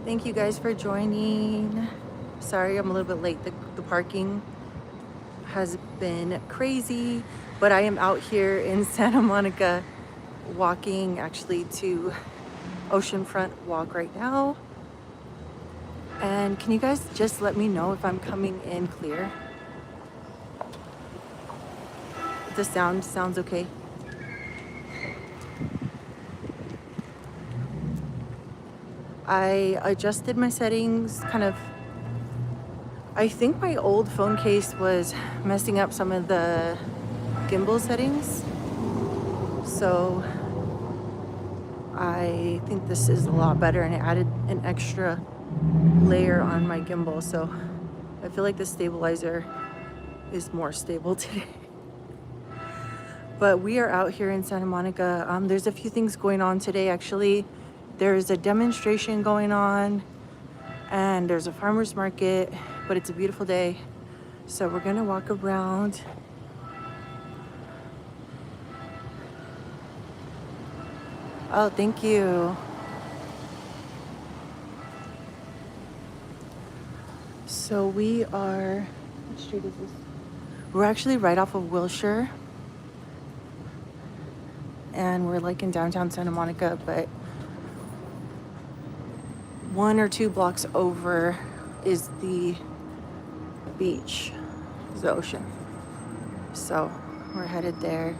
Thank you guys for joining. Sorry I'm a little bit late. The parking has been crazy, but I am out here in Santa Monica walking actually to Oceanfront Walk right now. And can you guys just let me know if I'm coming in clear? If the sound sounds okay. I adjusted my settings kind of. I think my old phone case was messing up some of the gimbal settings. So I think this is a lot better, and it added an extra layer on my gimbal. So I feel like the stabilizer is more stable today. But we are out here in Santa Monica. There's a few things going on today, actually. There's a demonstration going on, and there's a farmer's market, but it's a beautiful day. So we're gonna walk around. Oh, thank you. So we are, what street is this? We're actually right off of Wilshire. And we're like in downtown Santa Monica, but 1 or 2 blocks over is the beach, is the ocean. So we're headed there.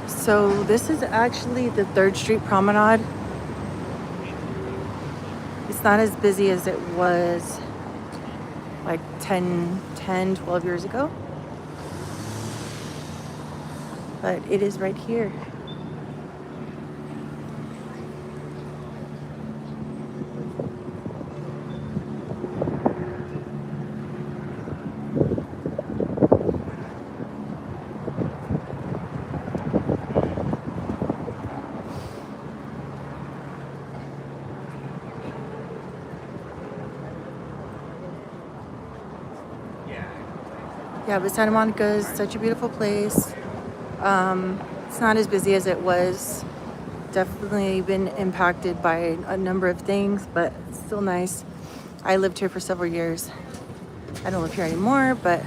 So this is actually the 3rd Street Promenade. It's not as busy as it was like 12 years ago. But it is right here. Yeah, but Santa Monica is such a beautiful place. It's not as busy as it was. Definitely been impacted by a number of things, but it's still nice. I lived here for several years. I don't live here anymore, but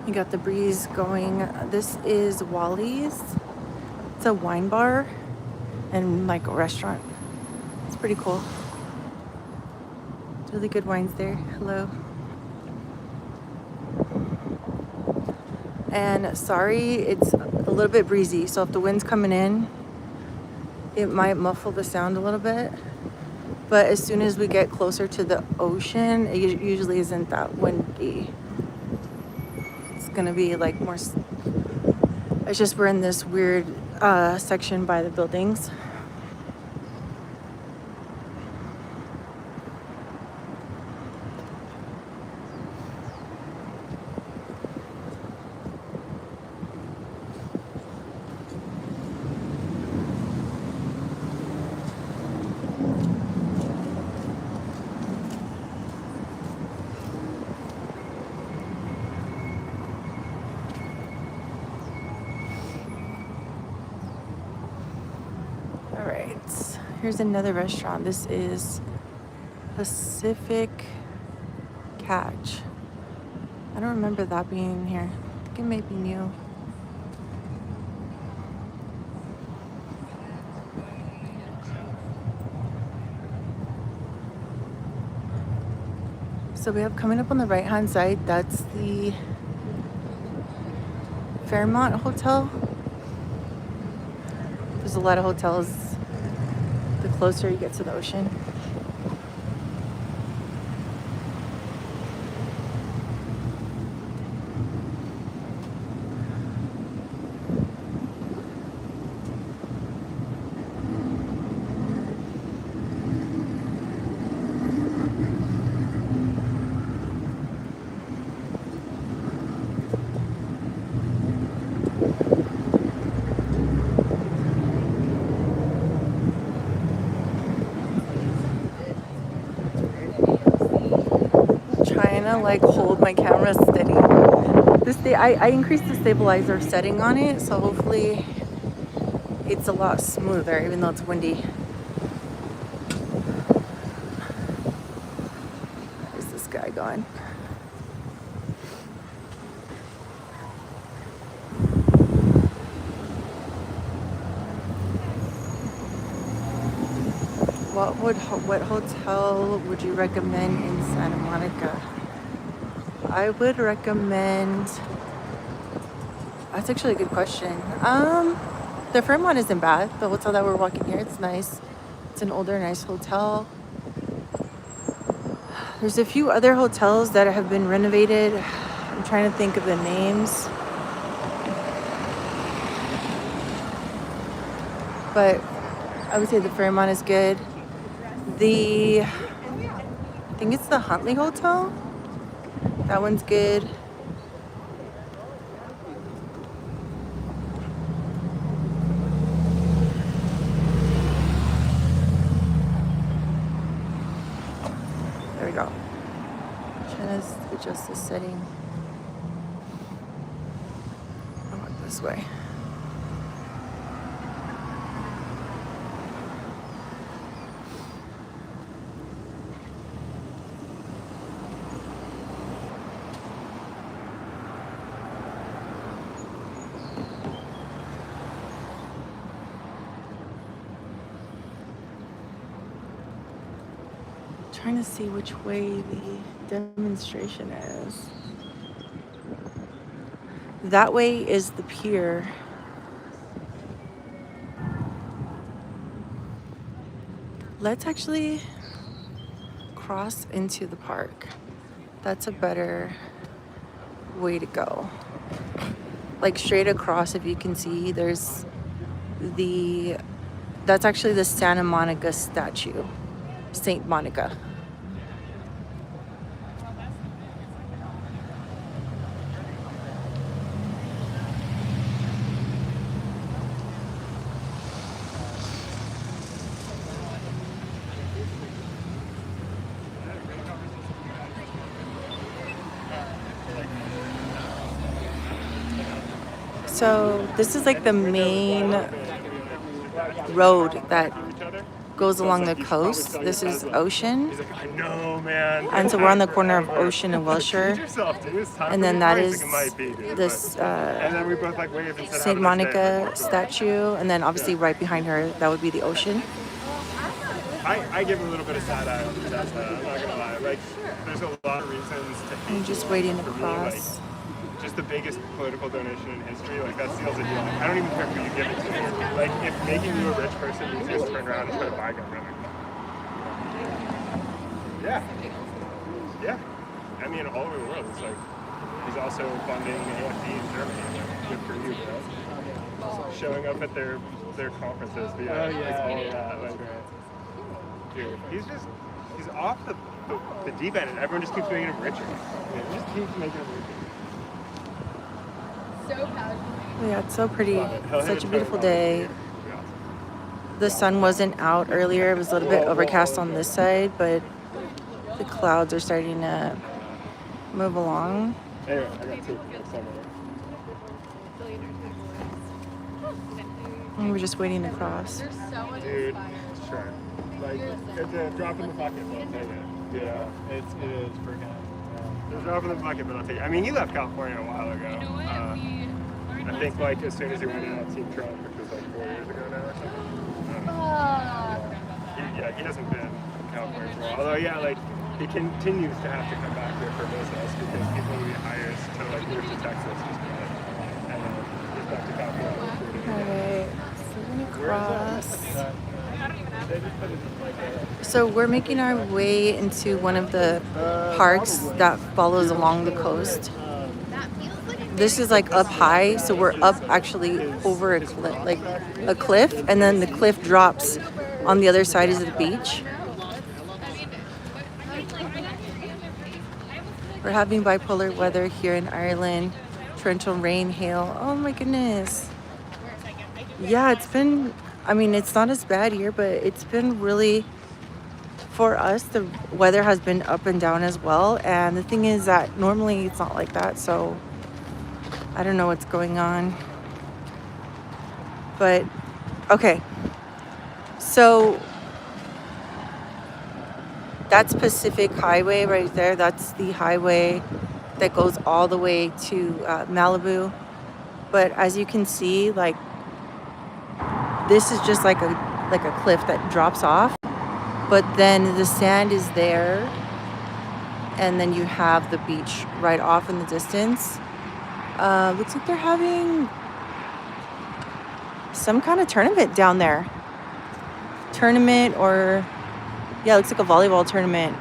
you got the breeze going. This is Wally's. It's a wine bar and like a restaurant. It's pretty cool. It's really good wines there. Hello. And sorry, it's a little bit breezy. So if the wind's coming in, it might muffle the sound a little bit. But as soon as we get closer to the ocean, it usually isn't that windy. It's gonna be like more, it's just we're in this weird section by the buildings. All right, here's another restaurant. This is Pacific Catch. I don't remember that being here. I think it may be new. So we have coming up on the right-hand side, that's the Fairmont Hotel. There's a lot of hotels the closer you get to the ocean. to like hold my camera steady. I increased the stabilizer setting on it, so hopefully it's a lot smoother, even though it's windy. Where's this guy going? What hotel would you recommend in Santa Monica? I would recommend. That's actually a good question. The Fairmont isn't bad. The hotel that we're walking here, it's nice. It's an older, nice hotel. There's a few other hotels that have been renovated. I'm trying to think of the names. But I would say the Fairmont is good. I think it's the Huntley Hotel. That one's good. There we go. Trying to adjust the setting. I want this way. Trying to see which way the demonstration is. That way is the pier. Let's actually cross into the park. That's a better way to go. Like straight across, if you can see, that's actually the Santa Monica statue. Saint Monica. So this is like the main road that goes along the coast. This is Ocean. I know, man. And so we're on the corner of Ocean and Wilshire. And then that is this St. Monica statue. And then obviously right behind her, that would be the ocean. I give a little bit of side eye on that. I'm not gonna lie. Like, there's a lot of reasons to hate. I'm just waiting to cross. Like, just the biggest political donation in history, like that seals the deal. Like, I don't even care who you give it to. Like, if making you a rich person means you just turn around and try to buy government. Yeah. Yeah. I mean, all over the world. It's like, he's also funding AFD in Germany. Like, good for you, bro. Showing up at their conferences. Like, all of that. Like, dude, he's off the deep end, and everyone just keeps making him richer. It just keeps making him richer. So yeah, it's so pretty. Such a beautiful day. The sun wasn't out earlier. It was a little bit overcast on this side, but the clouds are starting to move along. Anyway, I got two somewhere. And we're just waiting to cross. Dude, sure. Like, it's a drop in the bucket, but I'll take it. Yeah, it is freaking. There's a drop in the bucket, but I'll take it. I mean, he left California a while ago. I think, like, as soon as he went out, Team Trump, which was like 4 years ago now or something. He hasn't been in California for a while. Although, yeah, like, he continues to have to come back here for business because people he hires to, like, move to Texas just to, and then he's back to California. Alright, so we're gonna cross. So we're making our way into one of the parks that follows along the coast. This is like up high, so we're up actually over a cliff, and then the cliff drops on the other side is the beach. We're having bipolar weather here in Ireland. Torrential rain, hail. Oh my goodness. Yeah, it's been, I mean, it's not as bad here, but it's been really For us, the weather has been up and down as well. And the thing is that normally it's not like that. So I don't know what's going on. But okay. So that's Pacific Highway right there. That's the highway that goes all the way to Malibu. But as you can see, like, this is just like a cliff that drops off. But then the sand is there, and then you have the beach right off in the distance. Looks like they're having some kind of tournament down there. Tournament, or yeah, it looks like a volleyball tournament.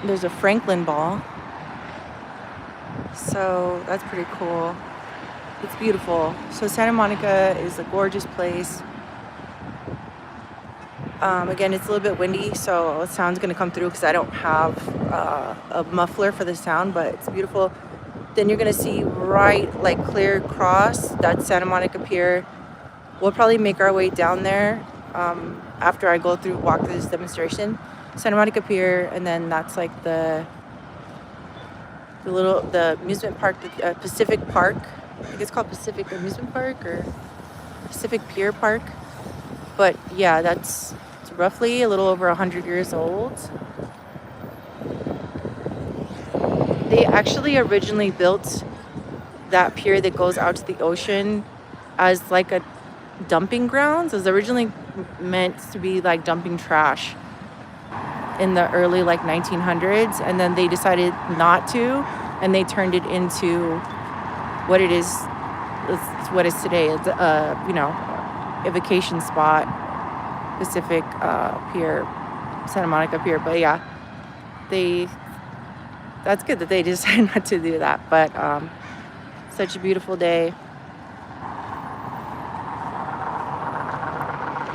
There's a Franklin ball. So that's pretty cool. It's beautiful. So Santa Monica is a gorgeous place. Again, it's a little bit windy, so the sound's gonna come through because I don't have a muffler for the sound, but it's beautiful. Then you're gonna see right, like, clear across, that's Santa Monica Pier. We'll probably make our way down there after I walk through this demonstration. Santa Monica Pier, and then that's like the amusement park, the Pacific Park. I think it's called Pacific Amusement Park or Pacific Pier Park. But yeah, it's roughly a little over 100 years old. They actually originally built that pier that goes out to the ocean as like a dumping grounds. It was originally meant to be like dumping trash in the early like 1900s, and then they decided not to, and they turned it into what it is. It's what is today. It's a vacation spot, Pacific Pier, Santa Monica Pier. But yeah, that's good that they decided not to do that. But such a beautiful day.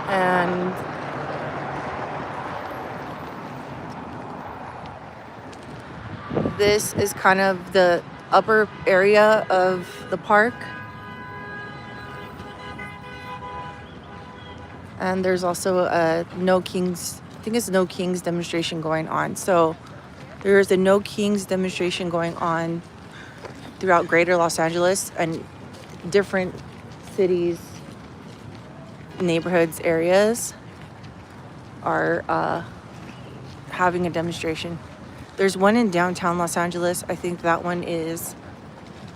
And this is kind of the upper area of the park. And there's also a No Kings, I think it's No Kings demonstration going on. So there's a No Kings demonstration going on throughout greater Los Angeles, and different cities, neighborhoods, areas are having a demonstration. There's one in downtown Los Angeles. I think that one is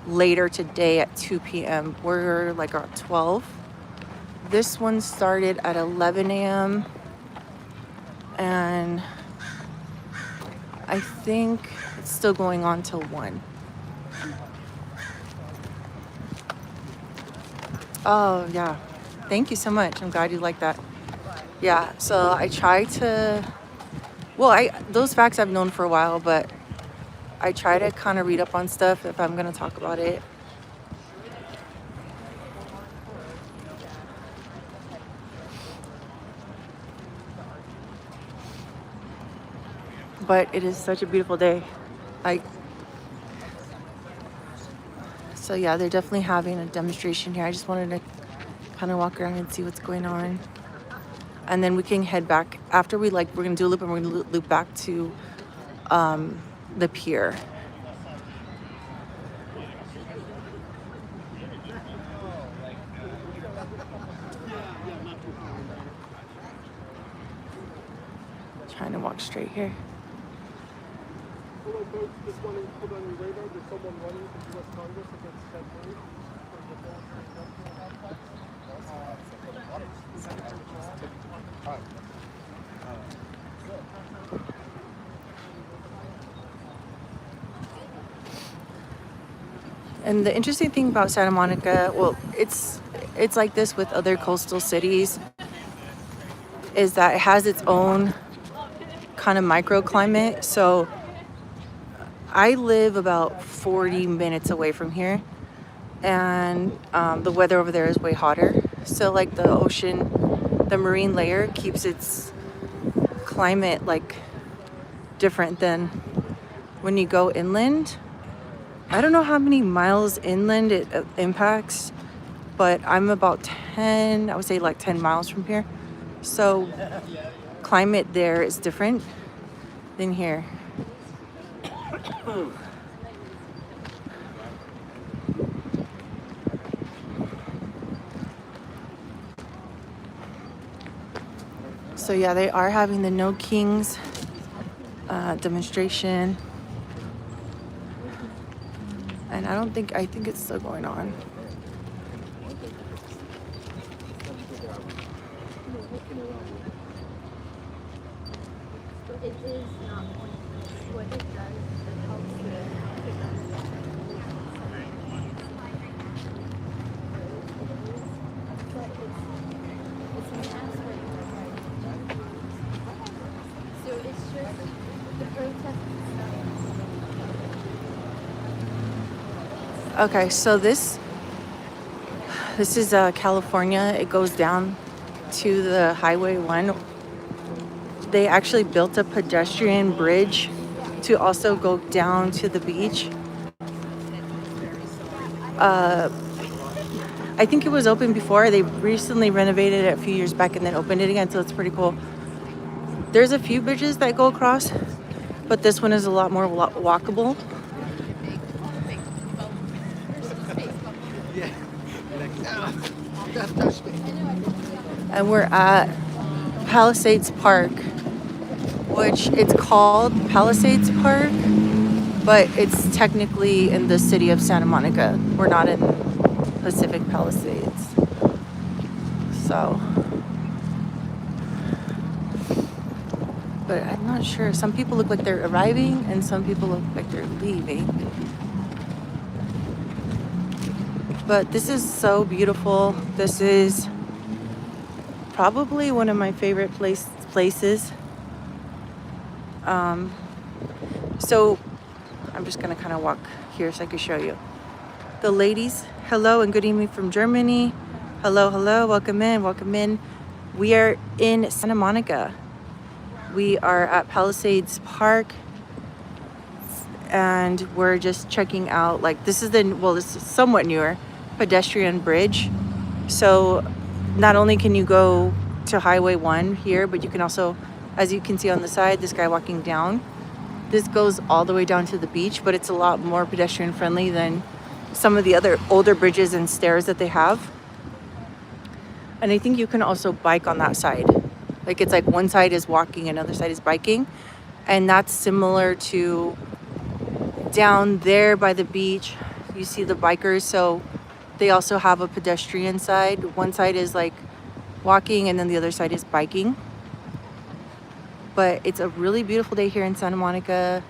later today at 2 p.m. We're like at 12. This one started at 11 a.m. and I think it's still going on till 1. Oh, yeah. Thank you so much. I'm glad you like that. Yeah, so I try to... Well, those facts I've known for a while, but I try to kind of read up on stuff if I'm going to talk about it. But it is such a beautiful day. So yeah, they're definitely having a demonstration here. I just wanted to kind of walk around and see what's going on. And then we can head back after we're gonna do a loop, and we're gonna loop back to the pier. Trying to walk straight here. Hello folks, just wanting to put on your radar, there's someone running for U.S. Congress against Ted Cruz for the military And the interesting thing about Santa Monica, well, it's like this with other coastal cities, is that it has its own kind of microclimate. So I live about 40 minutes away from here, and the weather over there is way hotter. So like the ocean, the marine layer keeps its climate like different than when you go inland. I don't know how many miles inland it impacts, but I'm about 10, I would say like 10 miles from here. So climate there is different than here. So yeah, they are having the No Kings demonstration. And I think it's still going on. It is not what it does. It helps so it's just the protest stuff. Okay, so this is California. It goes down to the Highway 1. They actually built a pedestrian bridge to also go down to the beach. I think it was open before. They recently renovated it a few years back and then opened it again, so it's pretty cool. There's a few bridges that go across, but this one is a lot more walkable. And we're at Palisades Park, which it's called Palisades Park, but it's technically in the city of Santa Monica. We're not in Pacific Palisades. So, but I'm not sure. Some people look like they're arriving and some people look like they're leaving. But this is so beautiful. This is probably one of my favorite places. So I'm just gonna kind of walk here so I can show you. The ladies, hello and good evening from Germany. Hello, hello, welcome in. We are in Santa Monica. We are at Palisades Park and we're just checking out, like this is somewhat newer pedestrian bridge. So not only can you go to Highway 1 here, but you can also, as you can see on the side, this guy walking down, this goes all the way down to the beach, but it's a lot more pedestrian friendly than some of the other older bridges and stairs that they have. And I think you can also bike on that side. Like it's like one side is walking, another side is biking. And that's similar to down there by the beach. You see the bikers, so they also have a pedestrian side. One side is like walking and then the other side is biking. But it's a really beautiful day here in Santa Monica.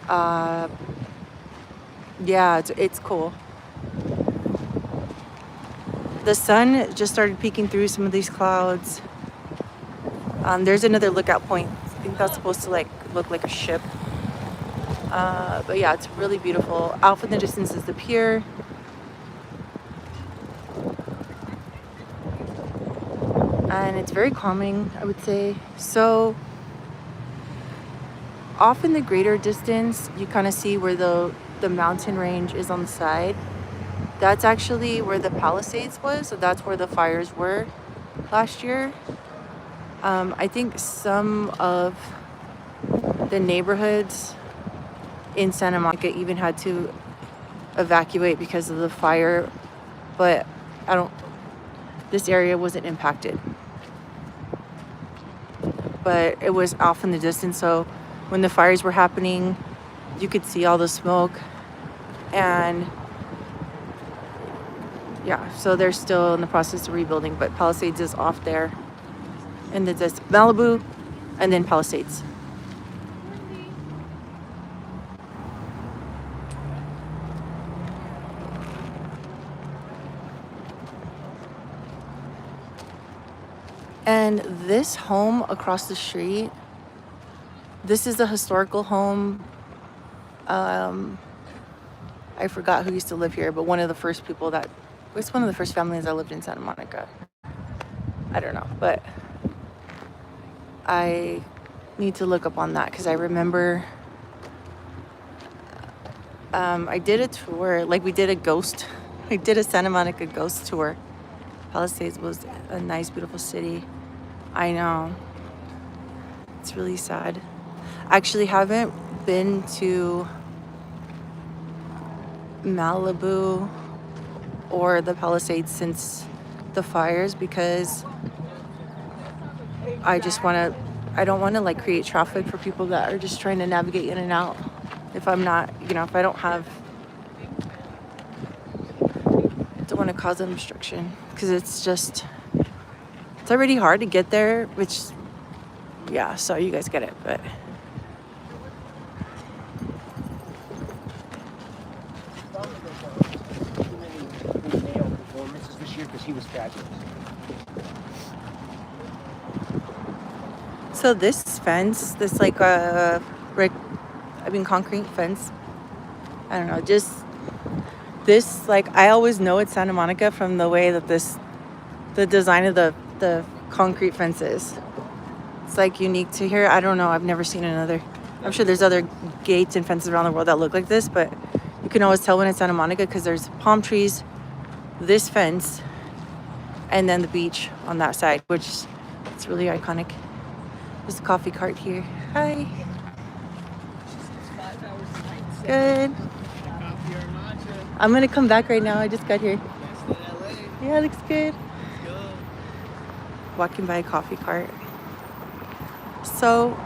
Yeah, it's cool. The sun just started peeking through some of these clouds. There's another lookout point. I think that's supposed to like look like a ship. But yeah, it's really beautiful. Off in the distance is the pier. And it's very calming, I would say. So off in the greater distance, you kind of see where the mountain range is on the side. That's actually where the Palisades was. So that's where the fires were last year. I think some of the neighborhoods in Santa Monica even had to evacuate because of the fire, but this area wasn't impacted. But it was off in the distance, so when the fires were happening, you could see all the smoke. And yeah, so they're still in the process of rebuilding, but Palisades is off there. And then there's Malibu and then Palisades. And this home across the street, this is a historical home. I forgot who used to live here, but one of the first families that lived in Santa Monica. I don't know, but I need to look up on that because I remember I did a tour, like we did a Santa Monica ghost tour. Palisades was a nice, beautiful city. I know. It's really sad. I actually haven't been to Malibu or the Palisades since the fires because I just want to, I don't want to like create traffic for people that are just trying to navigate in and out. If I'm not, if I don't want to cause them restriction because it's already hard to get there, which, yeah, so you guys get it, but. Male performances this year because he was fabulous. So this fence, this like concrete fence, I don't know, just this, like, I always know it's Santa Monica from the way that the design of the concrete fence is. It's like unique to here. I don't know, I've never seen another. I'm sure there's other gates and fences around the world that look like this, but you can always tell when it's Santa Monica because there's palm trees, this fence, and then the beach on that side, which it's really iconic. There's a coffee cart here. Hi. Good. I'm gonna come back right now. I just got here. Yeah, it looks good. Walking by a coffee cart. So,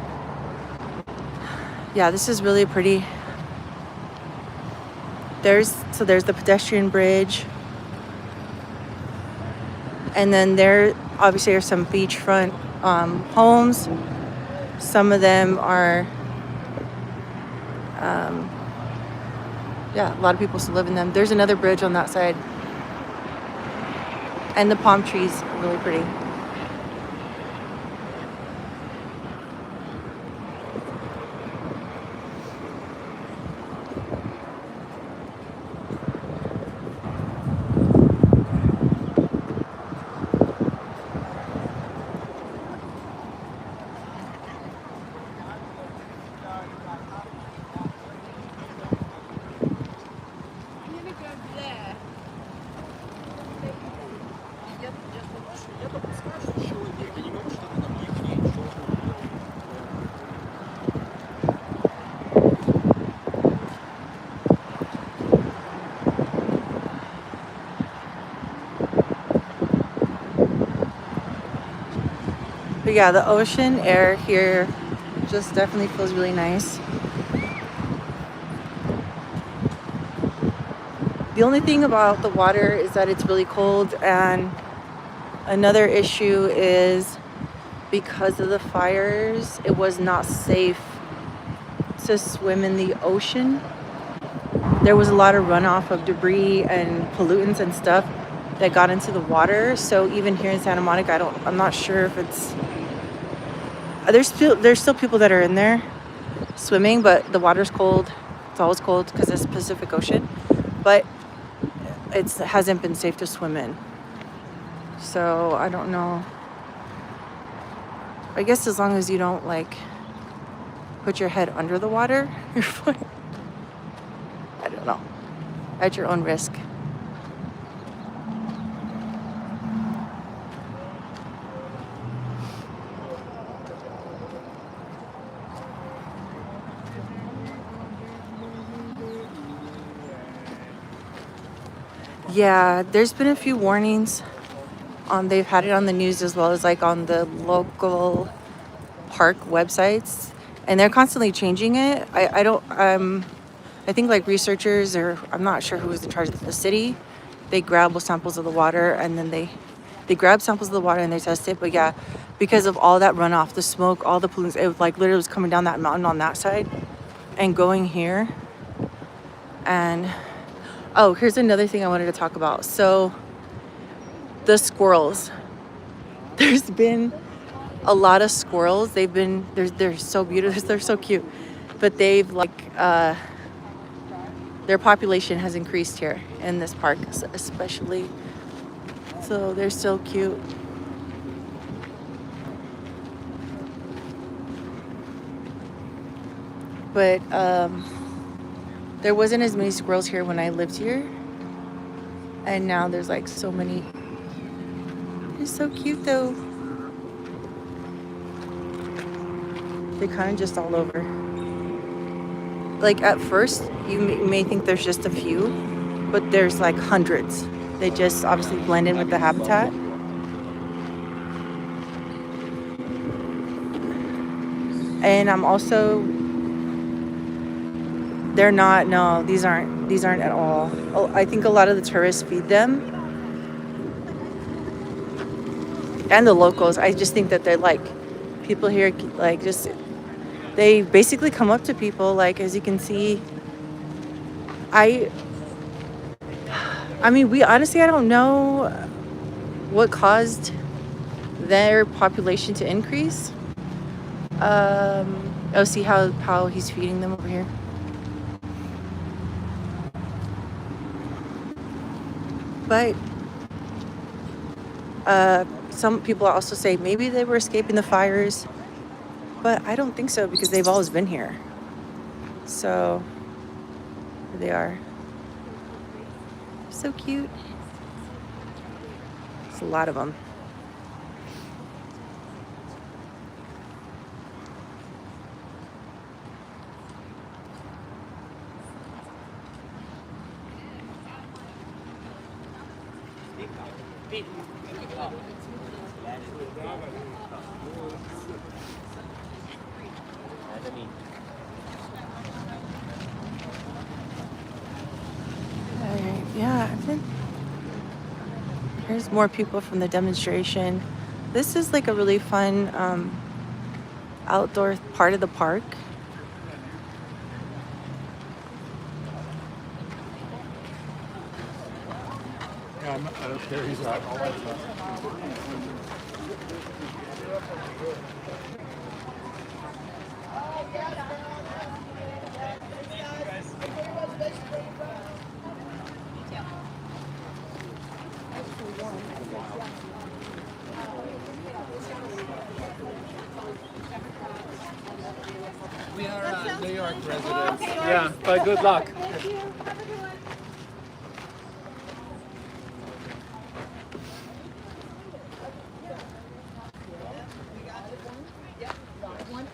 yeah, this is really pretty. There's the pedestrian bridge. And then there obviously are some beachfront homes. Some of them are, a lot of people still live in them. There's another bridge on that side. And the palm trees are really pretty. But yeah, the ocean air here just definitely feels really nice. The only thing about the water is that it's really cold, and another issue is because of the fires, it was not safe to swim in the ocean. There was a lot of runoff of debris and pollutants and stuff that got into the water. So even here in Santa Monica, I'm not sure if it's, there's still people that are in there swimming, but the water's cold. It's always cold because it's Pacific Ocean, but it hasn't been safe to swim in. So I don't know. I guess as long as you don't like put your head under the water, you're fine. I don't know. At your own risk. Yeah, there's been a few warnings. They've had it on the news as well as like on the local park websites, and they're constantly changing it. I think like researchers, or I'm not sure who was in charge of the city, they grab samples of the water and then they grab samples of the water and they test it. But yeah, because of all that runoff, the smoke, all the pollutants, it like literally was coming down that mountain on that side and going here. And oh, here's another thing I wanted to talk about. So the squirrels, there's been a lot of squirrels. They're so beautiful. They're so cute, but they've like, their population has increased here in this park, especially. So they're so cute. But there wasn't as many squirrels here when I lived here, and now there's like so many. They're so cute though. They're kind of just all over. Like at first, you may think there's just a few, but there's like hundreds. They just obviously blend in with the habitat. And I'm also, they're not, no, these aren't at all. Oh, I think a lot of the tourists feed them. And the locals. I just think that they're like, people here, like just, they basically come up to people, like, as you can see. I mean, we honestly, I don't know what caused their population to increase. Oh, see how he's feeding them over here. But some people also say maybe they were escaping the fires, but I don't think so because they've always been here. So here they are. So cute. There's a lot of them. Yeah, I think there's more people from the demonstration. This is like a really fun outdoor part of the park. We are New York residents. Yeah, but good luck.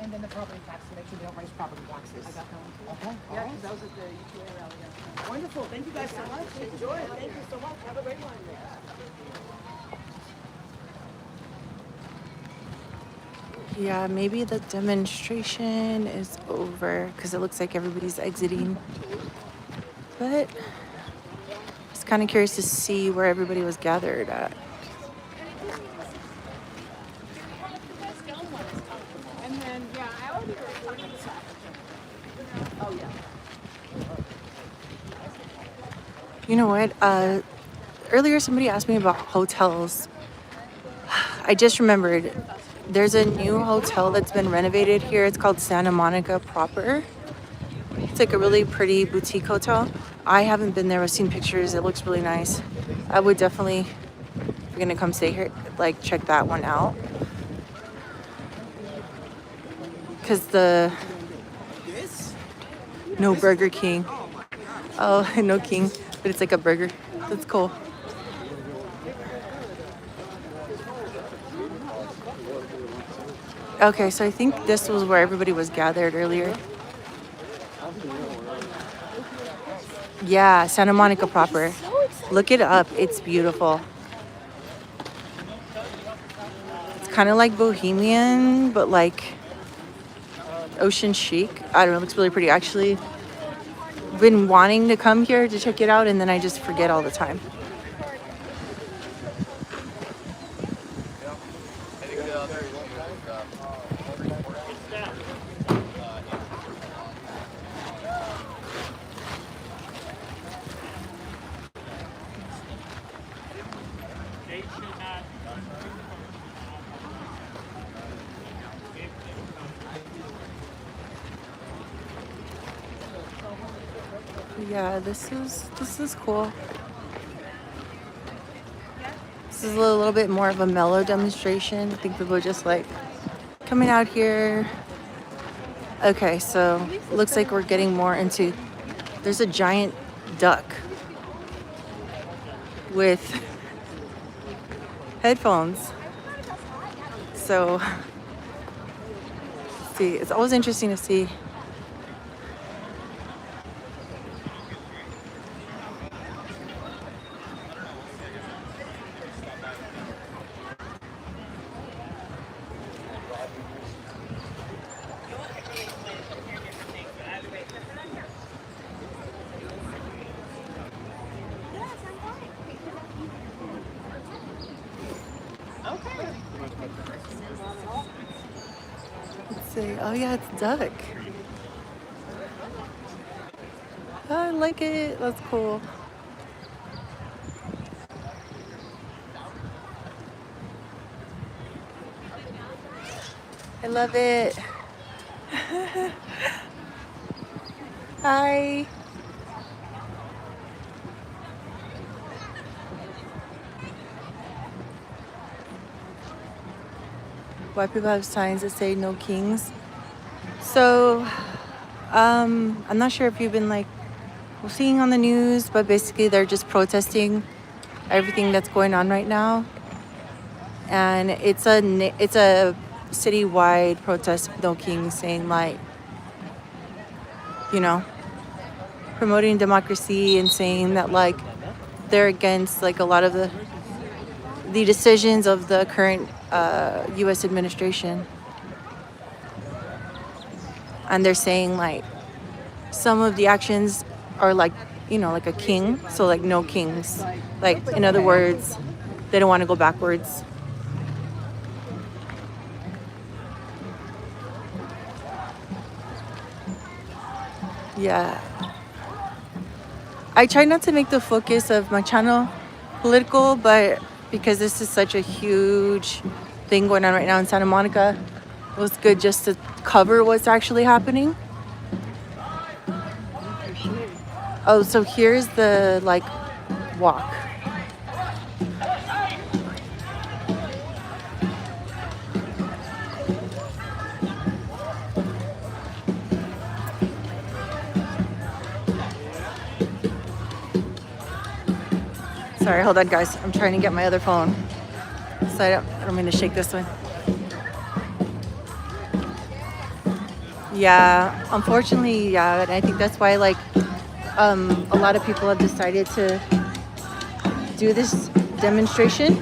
And then the property tax, so make sure they don't raise property taxes. I got that one too. Okay. Yeah, because that was at the UTA rally. Yeah. Wonderful. Thank you guys so much. Enjoy it. Thank you so much. Have a great one. Yeah, maybe the demonstration is over because it looks like everybody's exiting. But I was kind of curious to see where everybody was gathered at. And then, yeah, I already recorded this. Oh, yeah. You know what? Earlier somebody asked me about hotels. I just remembered there's a new hotel that's been renovated here. It's called Santa Monica proper. It's like a really pretty boutique hotel. I haven't been there. I've seen pictures. It looks really nice. I would definitely, if you're gonna come stay here, like check that one out. Cause no Burger King. Oh, no King, but it's like a burger. That's cool. Okay, so I think this was where everybody was gathered earlier. Yeah, Santa Monica proper. Look it up. It's beautiful. It's kind of like Bohemian, but like ocean chic. I don't know. It looks really pretty. Actually, been wanting to come here to check it out, and then I just forget all the time. Yeah, this is cool. This is a little bit more of a mellow demonstration. I think people are just like coming out here. Okay, so looks like we're getting more into, there's a giant duck with headphones. So see. It's always interesting to see. Let's see. Oh yeah, it's duck. I like it. That's cool. I love it. Hi. Why people have signs that say no kings. So, I'm not sure if you've been like seeing on the news, but basically they're just protesting everything that's going on right now. And it's a citywide protest of no kings, saying like, you know, promoting democracy and saying that like they're against like a lot of the decisions of the current U.S. administration. And they're saying like some of the actions are like, you know, like a king. So like no kings. Like in other words, they don't want to go backwards. Yeah. I try not to make the focus of my channel political, but because this is such a huge thing going on right now in Santa Monica, it was good just to cover what's actually happening. Oh, so here's the like walk. Sorry, hold on guys. I'm trying to get my other phone. So I don't mean to shake this one. Yeah, unfortunately, yeah, and I think that's why like a lot of people have decided to do this demonstration.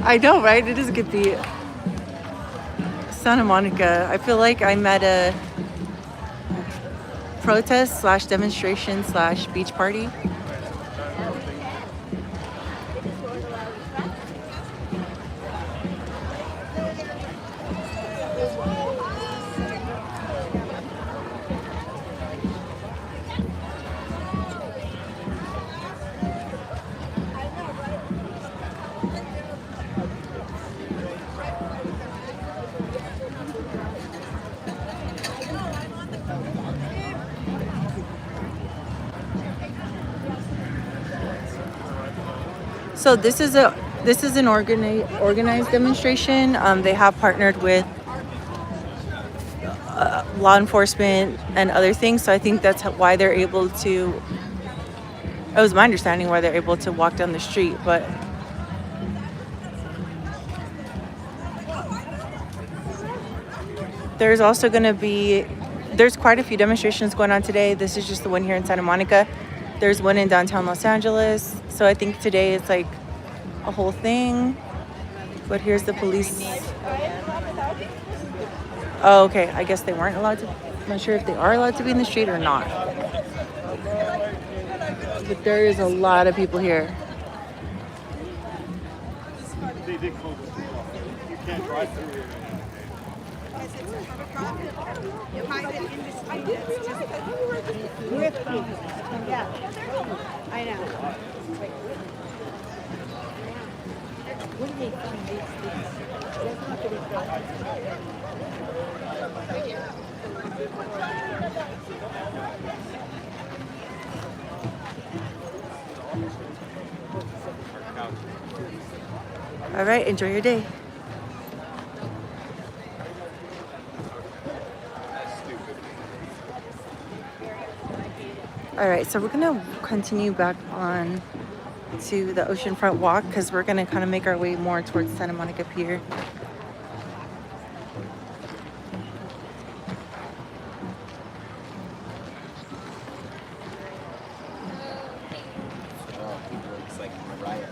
I know, right? It is good to be Santa Monica. I feel like I'm at a protest / demonstration / beach party. So this is an organized demonstration. They have partnered with law enforcement and other things. So I think that's why they're able to. It was my understanding why they're able to walk down the street, but. There's also going to be. There's quite a few demonstrations going on today. This is just the one here in Santa Monica. There's one in downtown Los Angeles. So I think today it's like a whole thing. But here's the police. Oh, okay. I guess they weren't allowed to. I'm not sure if they are allowed to be in the street or not. But there is a lot of people here. They did close the street off. You can't drive through here. You find it in between. It's just yeah. I know. What do they find these things? That's not getting All right, enjoy your day. All right, so we're gonna continue back on to the oceanfront walk because we're gonna kind of make our way more towards Santa Monica Pier. It's like a riot.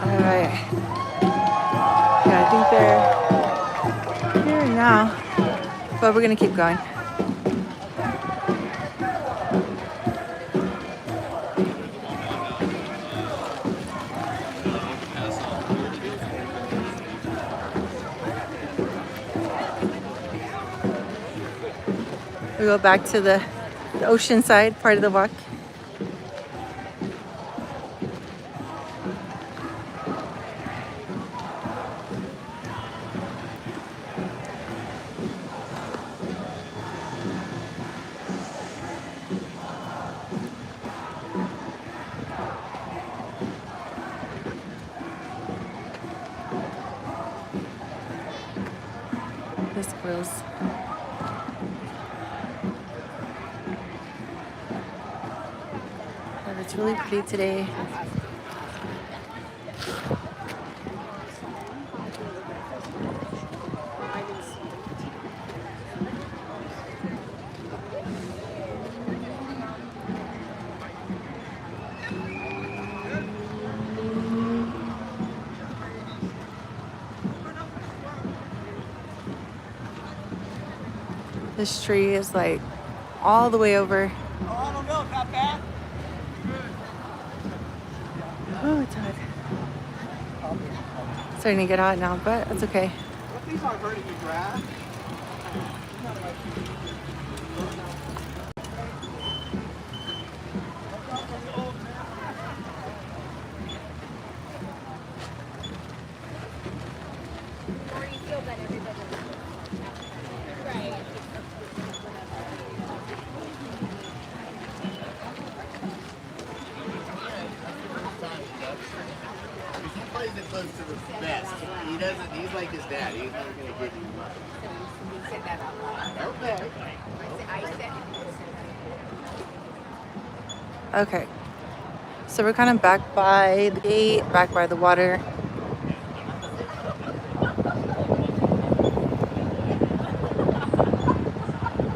All right. Yeah, I think they're here now, but we're gonna keep going. We go back to the ocean side part of the walk. The squirrels. But it's really pretty today. This tree is like all the way over. Oh, I don't know, not bad. Oh, it's hot. Starting to get hot now, but it's okay. What these are hurting the grass? Or you feel that everybody. Right. He plays it close to the best. He doesn't. He's like his dad. He's never gonna give you much. said that out loud. Okay. I said Okay. So we're kind of back by the gate, back by the water.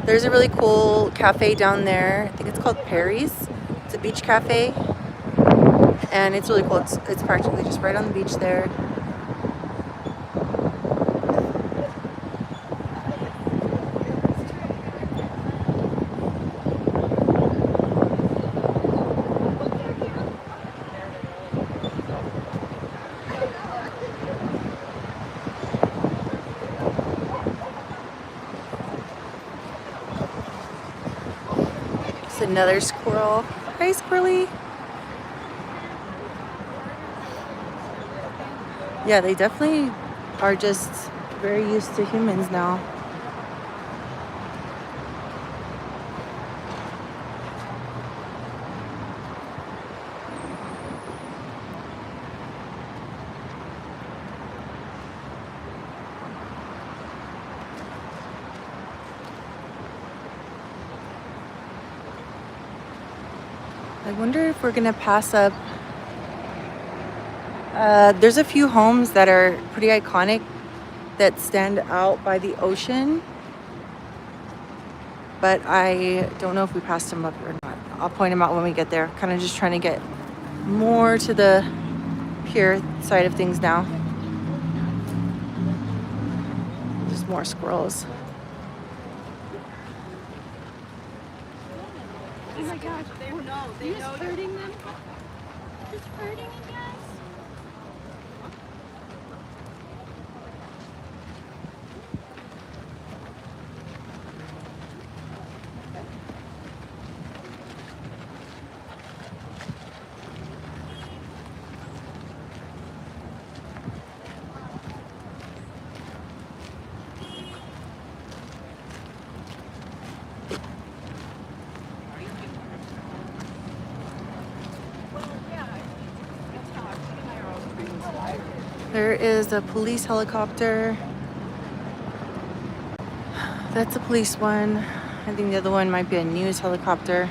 There's a really cool cafe down there. I think it's called Perry's. It's a beach cafe. And it's really cool. It's practically just right on the beach there. another squirrel. Hi, squirrely. Yeah, they definitely are just very used to humans now. I wonder if we're gonna pass up. There's a few homes that are pretty iconic that stand out by the ocean, but I don't know if we passed them up or not. I'll point them out when we get there. Kind of just trying to get more to the pier side of things now. Just more squirrels. Oh my gosh, they know. They know hurting them. Just hurting you guys. There is a police helicopter. That's a police one. I think the other one might be a news helicopter.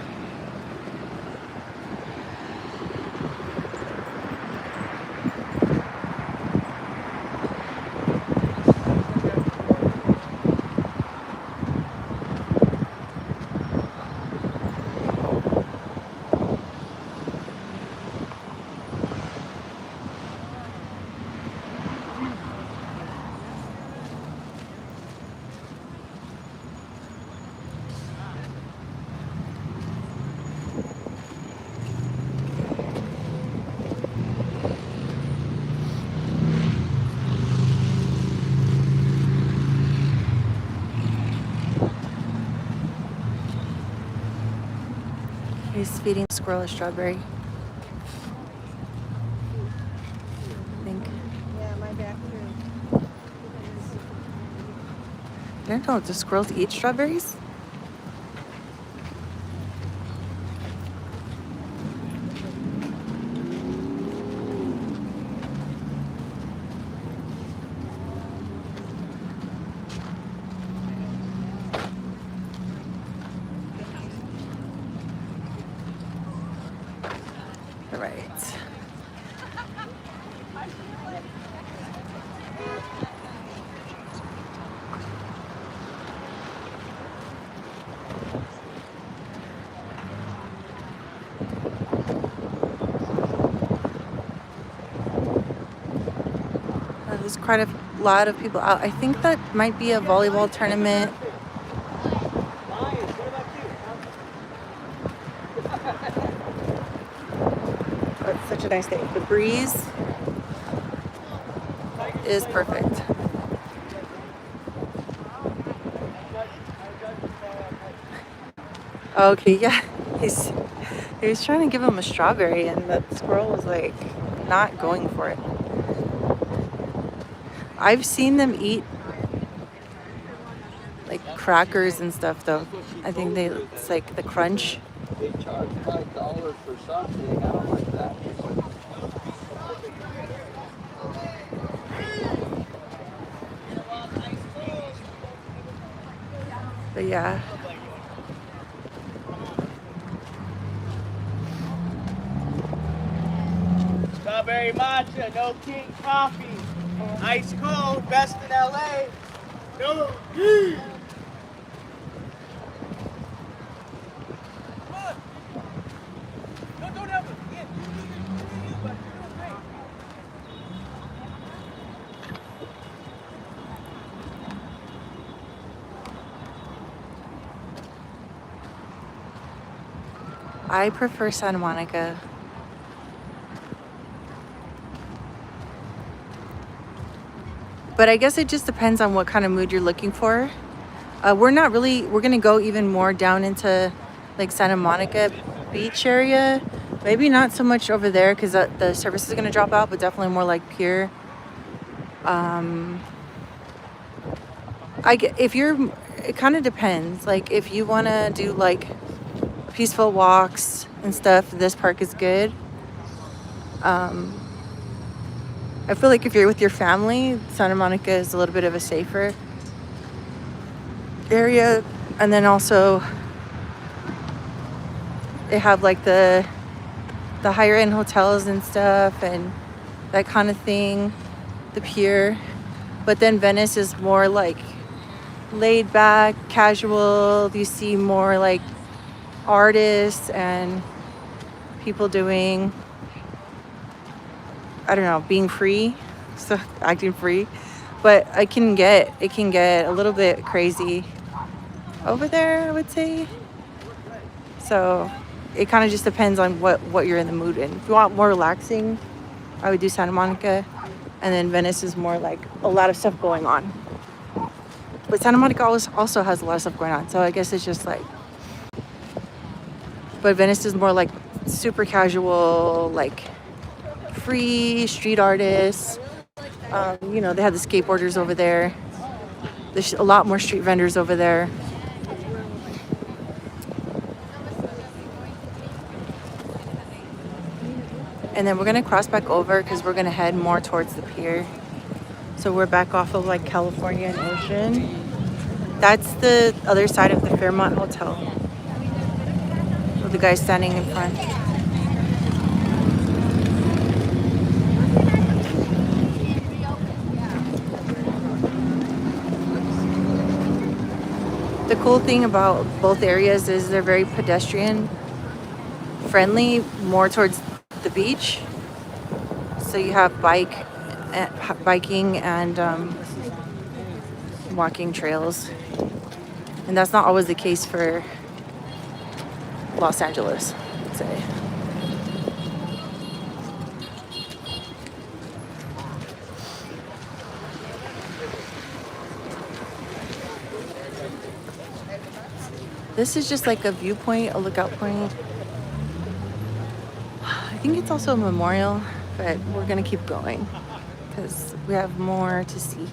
He's feeding the squirrel a strawberry. I think. Yeah, my back too. I don't know. Do squirrels eat strawberries? All right. There's quite a lot of people out. I think that might be a volleyball tournament. Oh, it's such a nice day. The breeze is perfect. Okay, yeah. He was trying to give him a strawberry and the squirrel was like not going for it. I've seen them eat like crackers and stuff though. I think it's like the crunch. They charge $5 for something. I don't like that. But yeah. Strawberry matcha, no king coffee. Ice cold, best in LA. No. Don't help him. Yeah, you, but you're doing great. I prefer Santa Monica. But I guess it just depends on what kind of mood you're looking for. We're gonna go even more down into like Santa Monica Beach area. Maybe not so much over there because the service is going to drop out, but definitely more like Pier. If you're, it kind of depends. Like if you want to do like peaceful walks and stuff, this park is good. I feel like if you're with your family, Santa Monica is a little bit of a safer area. And then also they have like the higher end hotels and stuff and that kind of thing, the Pier. But then Venice is more like laid back, casual. You see more like artists and people doing, I don't know, being free, so acting free. But it can get a little bit crazy over there, I would say. So it kind of just depends on what you're in the mood in. If you want more relaxing, I would do Santa Monica, and then Venice is more like a lot of stuff going on. But Santa Monica also has a lot of stuff going on, so I guess it's just like. But Venice is more like super casual, like free street artists. You know, they have the skateboarders over there. There's a lot more street vendors over there. And then we're gonna cross back over because we're gonna head more towards the pier. So we're back off of like California and Ocean. That's the other side of the Fairmont Hotel. With the guy standing in front. The cool thing about both areas is they're very pedestrian friendly, more towards the beach. So you have biking and walking trails. And that's not always the case for Los Angeles, I'd say. This is just like a viewpoint, a lookout point. I think it's also a memorial, but we're gonna keep going because we have more to see.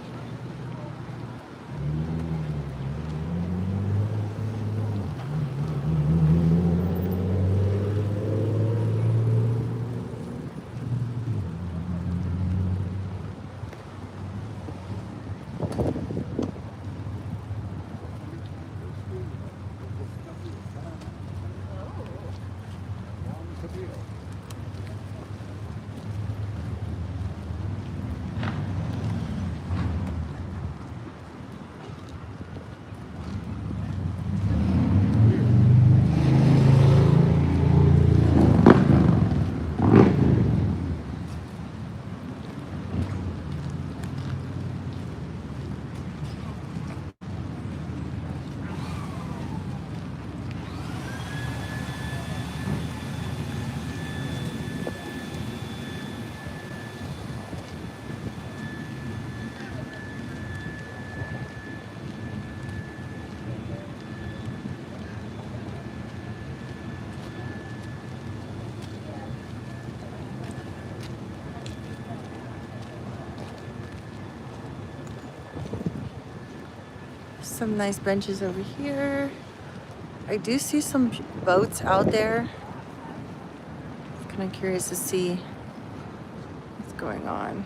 Some nice benches over here. I do see some boats out there. Kind of curious to see what's going on.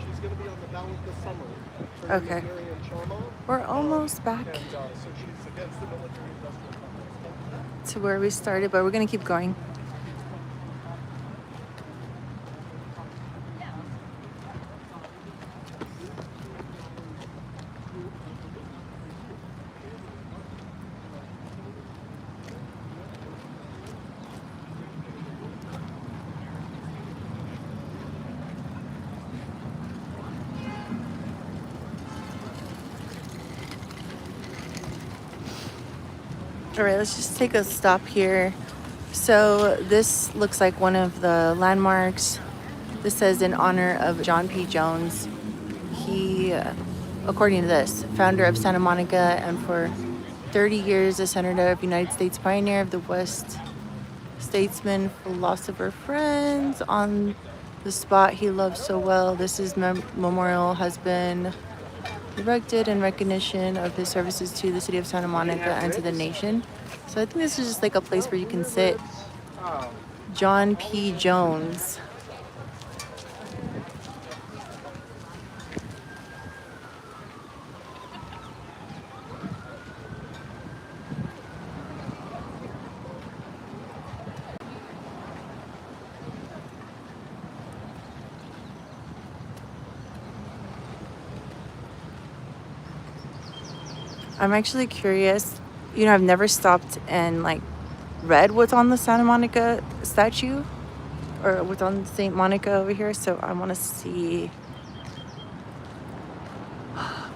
She's going to be on the Balance this summer. Okay. We're almost back. So she's against the military industrial complex. to where we started, but we're gonna keep going. All right, let's just take a stop here. So this looks like one of the landmarks. This says in honor of John P. Jones. He, according to this, founder of Santa Monica and for 30 years a senator of United States, pioneer of the West, statesman, philosopher, friends on the spot he loved so well. This is memorial has been erected in recognition of his services to the city of Santa Monica and to the nation. So I think this is just like a place where you can sit. John P. Jones. I'm actually curious. You know, I've never stopped and like read what's on the Santa Monica statue or what's on St. Monica over here. So I want to see.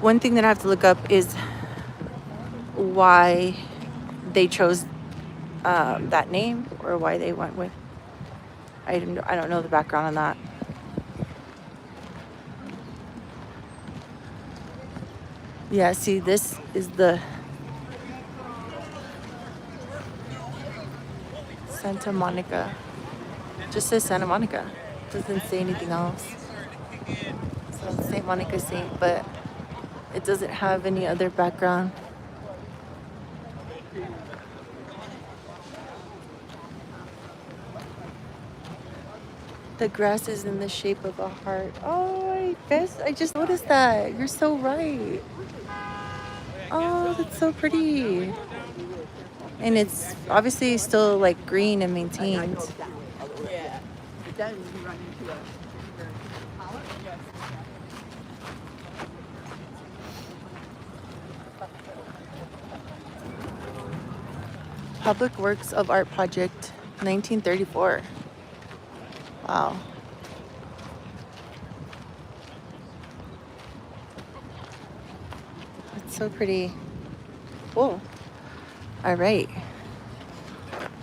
One thing that I have to look up is why they chose that name or why they went with. I don't know the background on that. Yeah, see, this is the Santa Monica. Just says Santa Monica. Doesn't say anything else. So St. Monica Saint, but it doesn't have any other background. The grass is in the shape of a heart. Oh, I just noticed that. You're so right. Oh, that's so pretty. And it's obviously still like green and maintained. Yeah. It does run into a Public Works of Art Project, 1934. Wow. It's so pretty. Whoa. All right.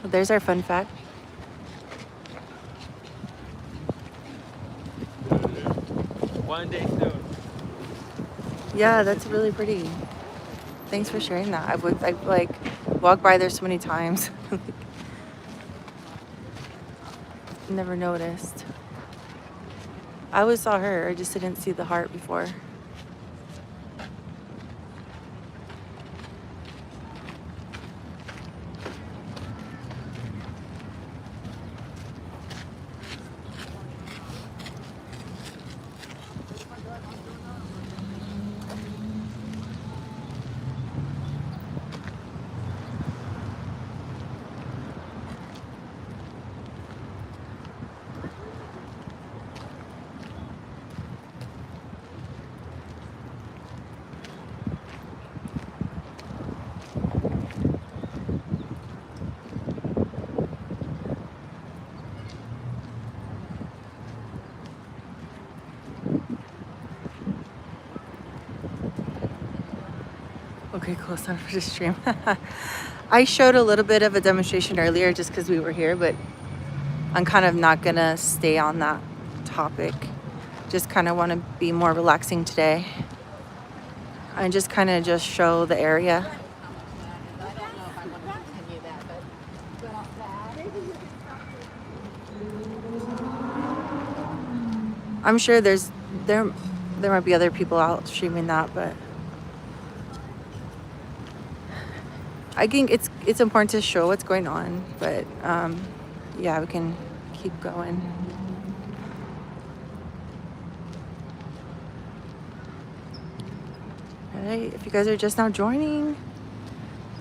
Well, there's our fun fact. One day soon. Yeah, that's really pretty. Thanks for sharing that. I've like walked by there so many times. Never noticed. I always saw her. I just didn't see the heart before. Okay, close on for the stream. I showed a little bit of a demonstration earlier just because we were here, but I'm kind of not gonna stay on that topic. Just kind of want to be more relaxing today and just kind of just show the area. I'm sure there might be other people out streaming that, but I think it's important to show what's going on. But yeah, we can keep going. All right, if you guys are just now joining,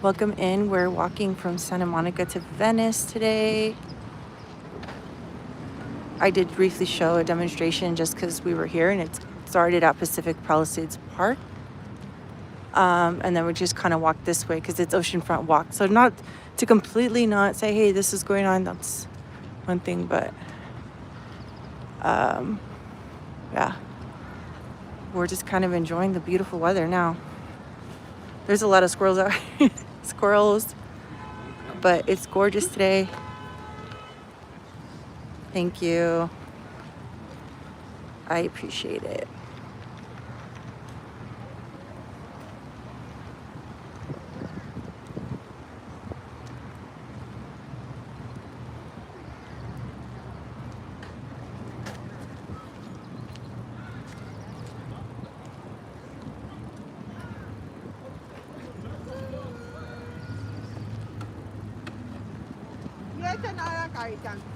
Welcome in. We're walking from Santa Monica to Venice today. I did briefly show a demonstration just because we were here, and it started at Palisades Park. And then we just kind of walked this way because it's oceanfront walk. So not to completely not say, hey, this is going on. That's one thing, but yeah, we're just kind of enjoying the beautiful weather now. There's a lot of squirrels out here. Squirrels, but it's gorgeous today. Thank you. I appreciate it.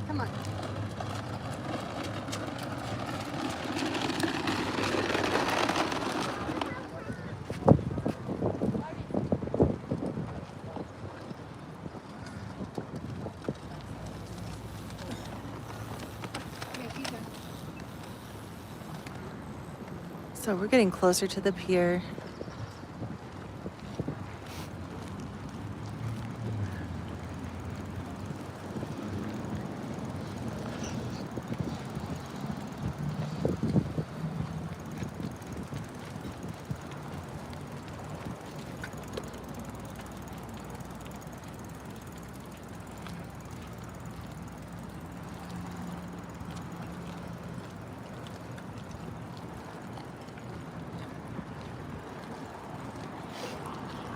Come on. So we're getting closer to the pier.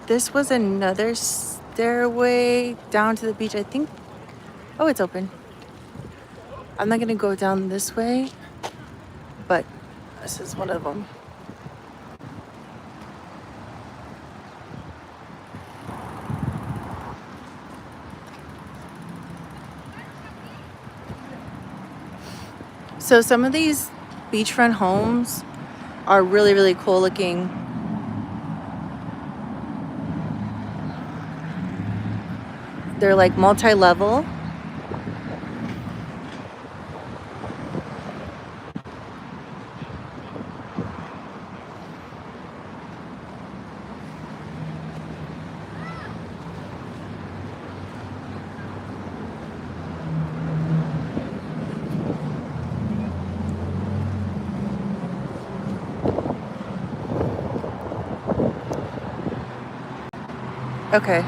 This was another stairway down to the beach, I think. Oh, it's open. I'm not gonna go down this way, but this is one of them. So some of these beachfront homes are really, really cool looking. They're like multi-level. Okay.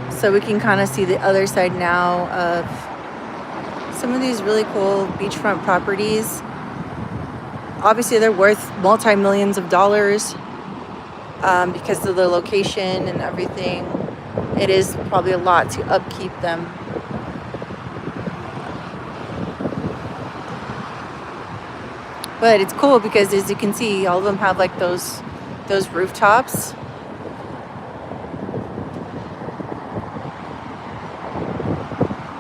So we can kind of see the other side now of some of these really cool beachfront properties. Obviously, they're worth multi-millions of dollars because of the location and everything. It is probably a lot to upkeep them. But it's cool because, as you can see, all of them have like those rooftops.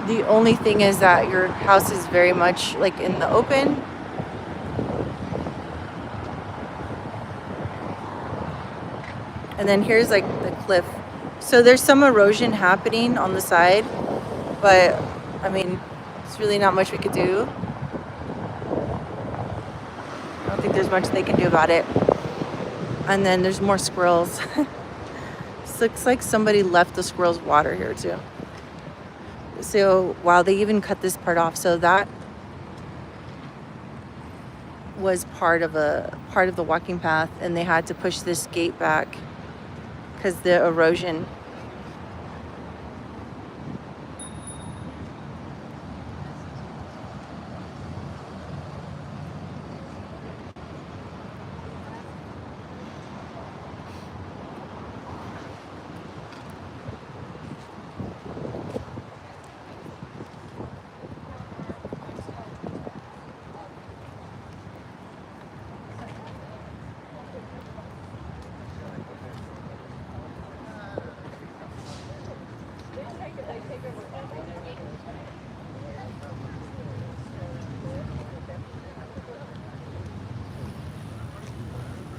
The only thing is that your house is very much like in the open. And then here's like the cliff. So there's some erosion happening on the side, but I mean, it's really not much we could do. I don't think there's much they can do about it. And then there's more squirrels. This looks like somebody left the squirrels water here too. So wow, they even cut this part off. So that was part of the walking path, and they had to push this gate back because the erosion.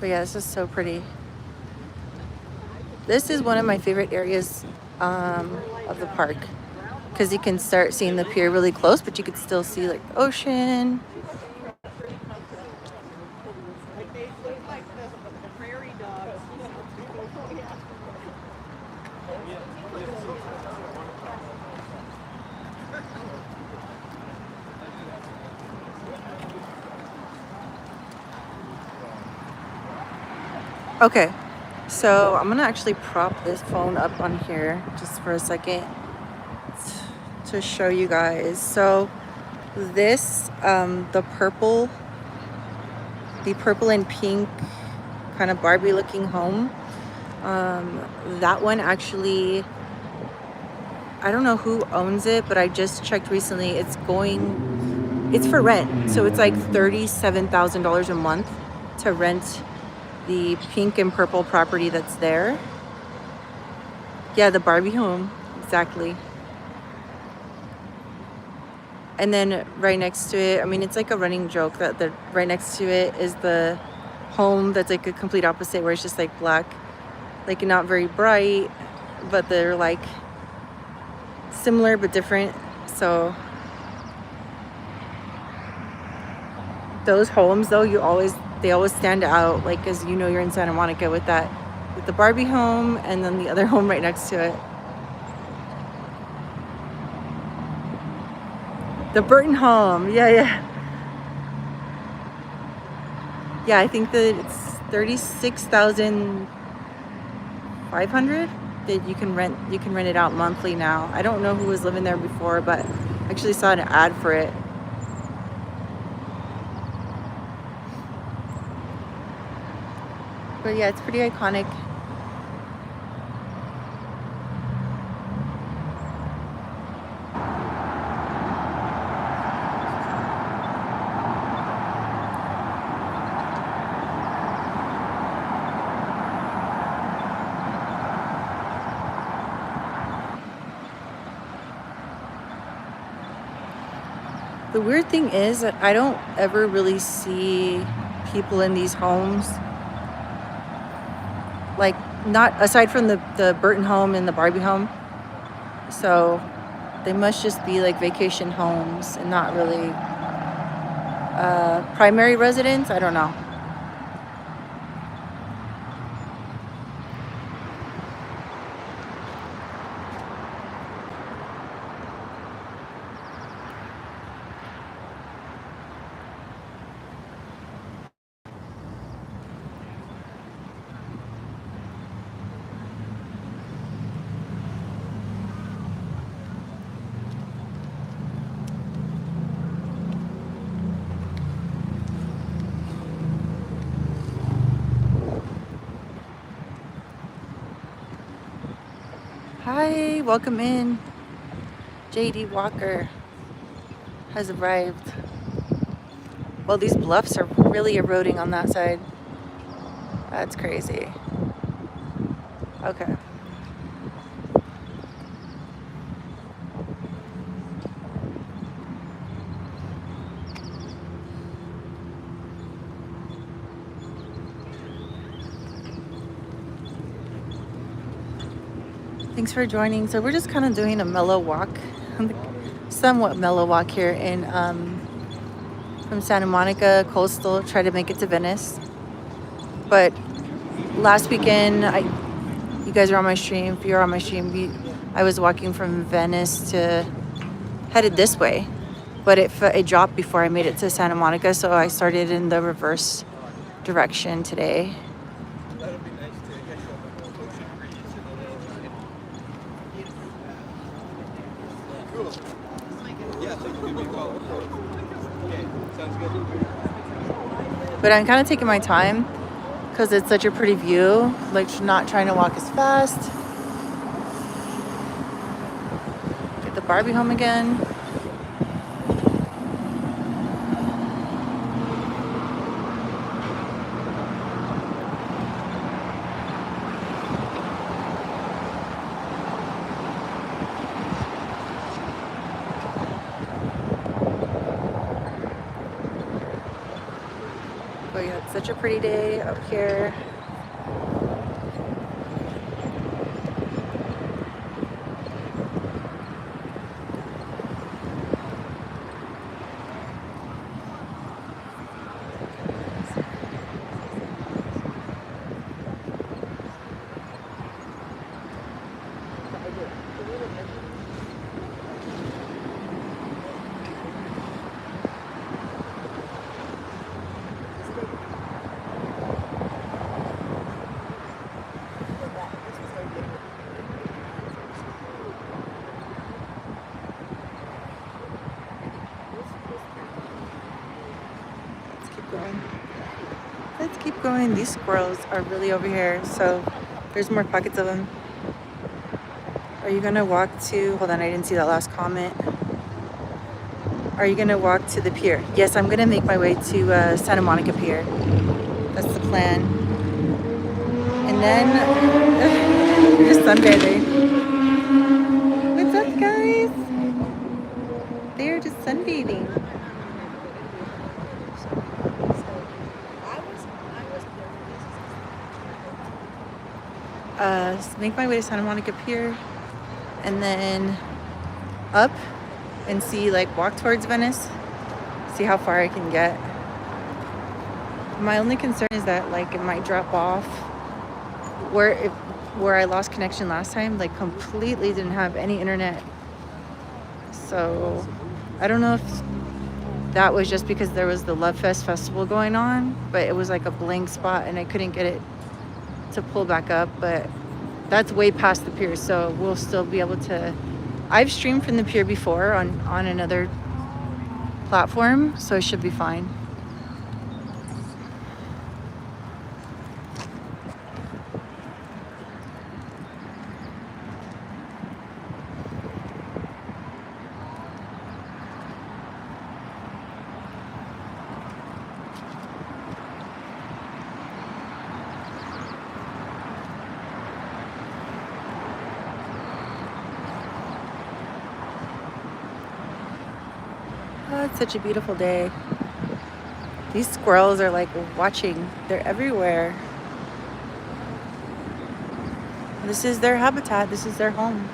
But yeah, this is so pretty. This is one of my favorite areas of the park because you can start seeing the pier really close, but you could still see like the ocean. Like they look like the prairie dogs. Okay, so I'm gonna actually prop this phone up on here just for a second to show you guys. So this, the purple and pink kind of Barbie looking home, that one actually, I don't know who owns it, but I just checked recently. It's for rent. So it's like $37,000 a month to rent the pink and purple property that's there. Yeah, the Barbie home, exactly. And then right next to it, I mean, it's like a running joke that right next to it is the home that's like a complete opposite, where it's just like black, like not very bright, but they're like similar but different. So those homes though, they always stand out, like, as you know, you're in Santa Monica with the Barbie home and then the other home right next to it. The Burton home, yeah. Yeah, I think that it's $36,500 that you can rent it out monthly now. I don't know who was living there before, but I actually saw an ad for it. But yeah, it's pretty iconic. The weird thing is that I don't ever really see people in these homes. Like, not aside from the Burton home and the Barbie home. So they must just be like vacation homes and not really primary residence. I don't know. Hi, welcome in. JD Walker has arrived. Well, these bluffs are really eroding on that side. That's crazy. Okay. Thanks for joining. So we're just kind of doing a mellow walk, somewhat mellow walk here in from Santa Monica coastal. Try to make it to Venice. But last weekend, you guys are on my stream. If you're on my stream, I was walking from Venice headed this way, but it dropped before I made it to Santa Monica, so I started in the reverse direction today. But I'm kind of taking my time because it's such a pretty view, like not trying to walk as fast. Get the Barbie home again. But yeah, it's such a pretty day up here. keep going. Let's keep going. These squirrels are really over here, so there's more pockets of them. Are you gonna walk to, hold on, I didn't see that last comment. Are you gonna walk to the pier? Yes, I'm gonna make my way to Santa Monica Pier. That's the plan. And then, we're just sunbathing. What's up, guys? They're just sunbathing. Make my way to Santa Monica Pier, and then up and see, like, walk towards Venice, see how far I can get. My only concern is that, like, it might drop off where I lost connection last time, like, completely didn't have any internet. So I don't know if that was just because there was the Love Fest festival going on, but it was like a blank spot and I couldn't get it to pull back up. But that's way past the pier, so we'll still be able to. I've streamed from the pier before on another platform, so it should be fine. Oh, it's such a beautiful day. These squirrels are like watching. They're everywhere. This is their habitat. This is their home.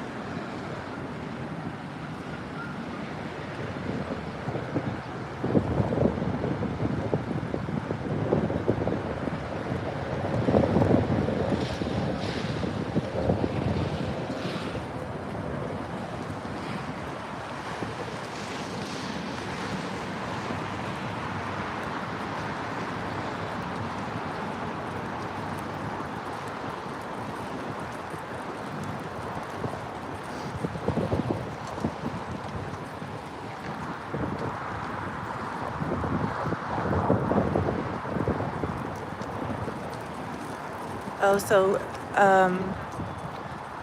Oh, so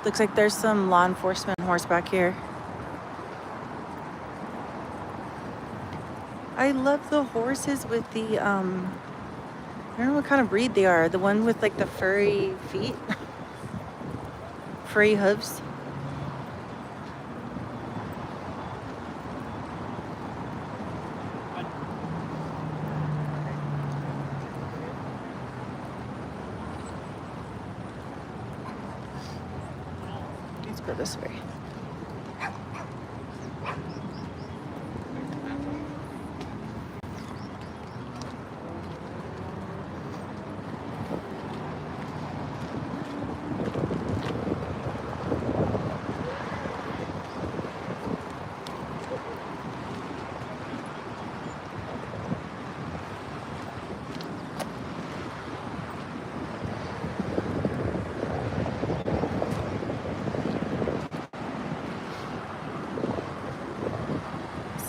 looks like there's some law enforcement horseback here. I love the horses with the I don't know what kind of breed they are. The one with like the furry feet, furry hooves. Let's go this way.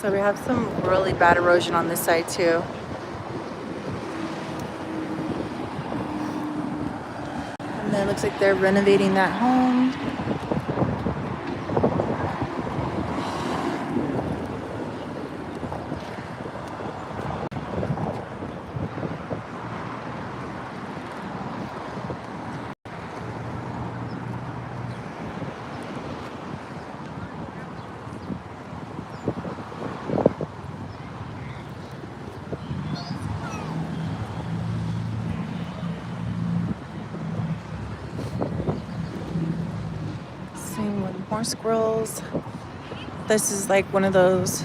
So we have some really bad erosion on this side too. And then it looks like they're renovating that home. More squirrels. This is like one of those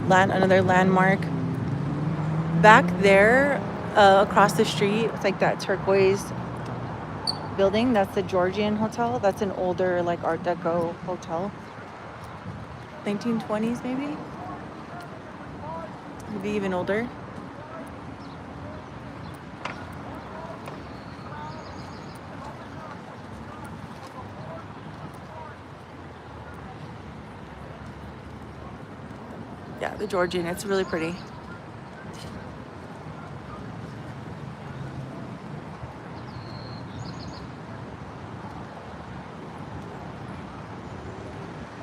another landmark. Back there, across the street, it's like that turquoise building. That's the Georgian Hotel. That's an older, like, Art Deco hotel. 1920s, maybe even older. Yeah, the Georgian. It's really pretty.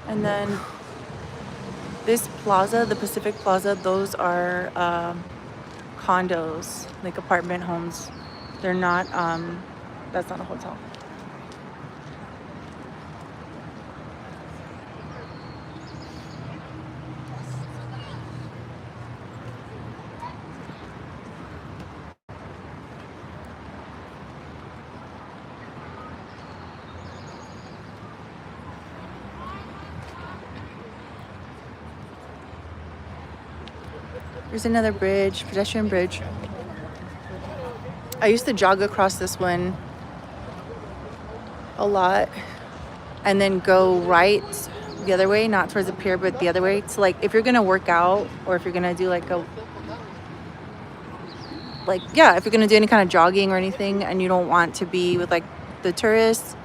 And then this plaza, the Pacific Plaza, those are condos, like apartment homes. They're not, that's not a hotel. There's another bridge, pedestrian bridge. I used to jog across this one a lot and then go right the other way, not towards the pier, but the other way. So like if you're gonna work out or if you're gonna do if you're gonna do any kind of jogging or anything and you don't want to be with like the tourists,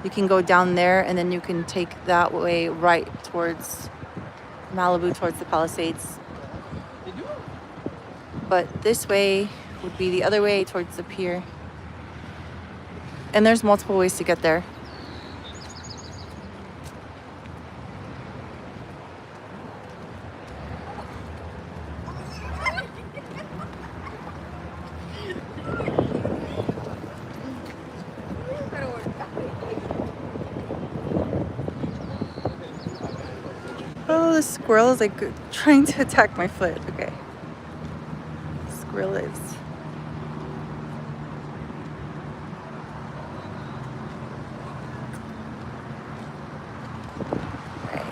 you can go down there and then you can take that way right towards Malibu, towards the Palisades. But this way would be the other way towards the pier. And there's multiple ways to get there. Oh, the squirrel is like trying to attack my foot. Okay. Squirrel is. Right.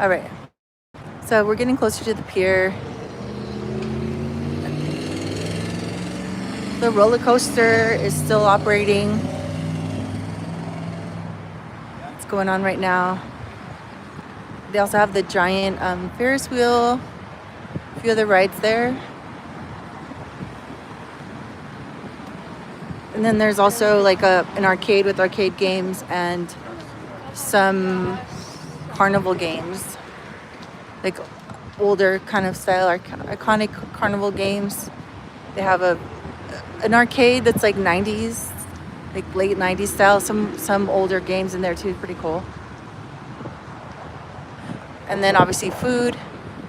All right. So we're getting closer to the pier. The roller coaster is still operating. It's going on right now. They also have the giant Ferris wheel, a few other rides there. And then there's also like an arcade with arcade games and some carnival games, like older kind of style, iconic carnival games. They have an arcade that's like 90s, like late 90s style, some older games in there too, pretty cool. And then obviously food,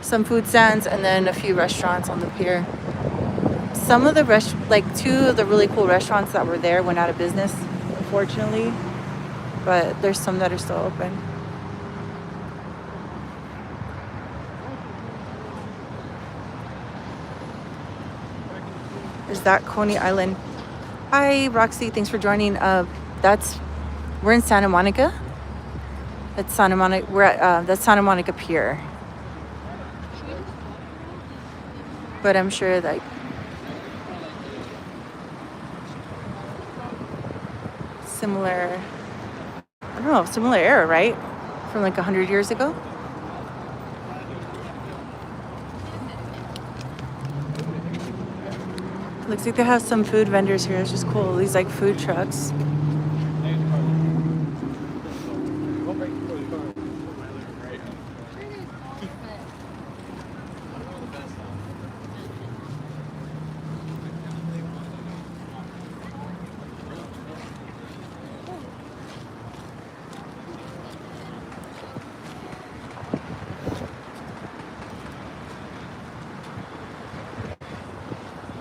some food stands, and then a few restaurants on the pier. Some of the two of the really cool restaurants that were there went out of business, unfortunately, but there's some that are still open. Is that Coney Island? Hi, Roxy. Thanks for joining. We're in Santa Monica. That's Santa Monica. That's Santa Monica Pier. But I'm sure like similar era, right? From like 100 years ago. Looks like they have some food vendors here. It's just cool. These like food trucks.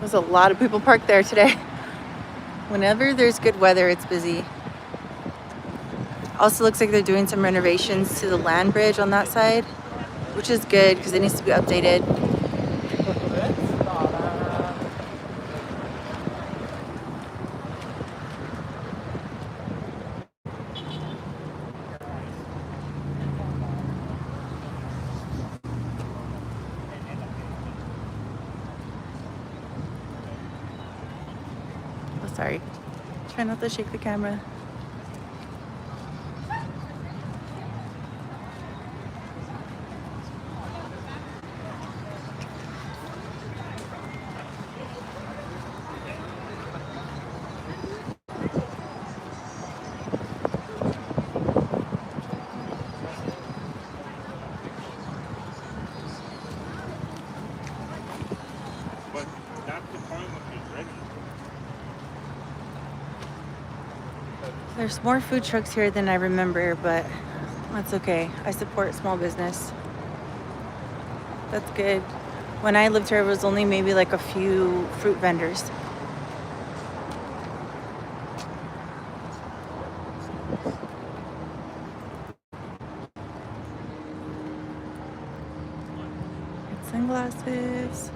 There's a lot of people parked there today. Whenever there's good weather, it's busy. Also looks like they're doing some renovations to the land bridge on that side, which is good because it needs to be updated. Sorry. Try not to shake the camera. There's more food trucks here than I remember, but that's okay. I support small business. That's good. When I lived here, it was only maybe like a few fruit vendors. Sunglasses.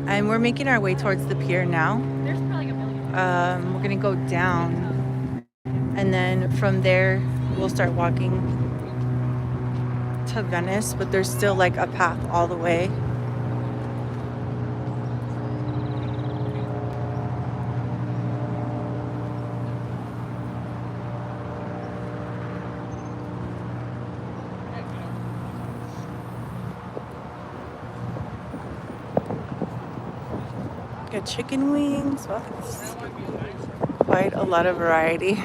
And we're making our way towards the pier now. There's probably a million. We're gonna go down, and then from there we'll start walking to Venice, but there's still like a path all the way. Got chicken wings. Wow, that's quite a lot of variety.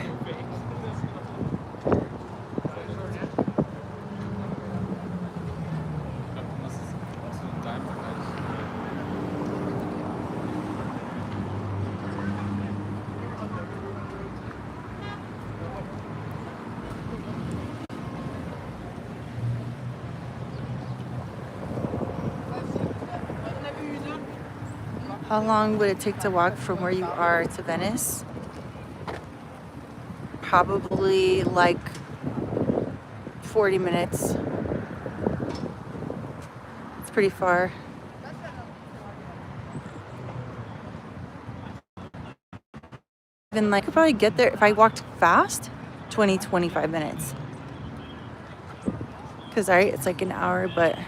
How long would it take to walk from where you are to Venice? Probably like 40 minutes. It's pretty far. Even like I could probably get there if I walked fast, 20-25 minutes. Cause alright, it's like an hour, but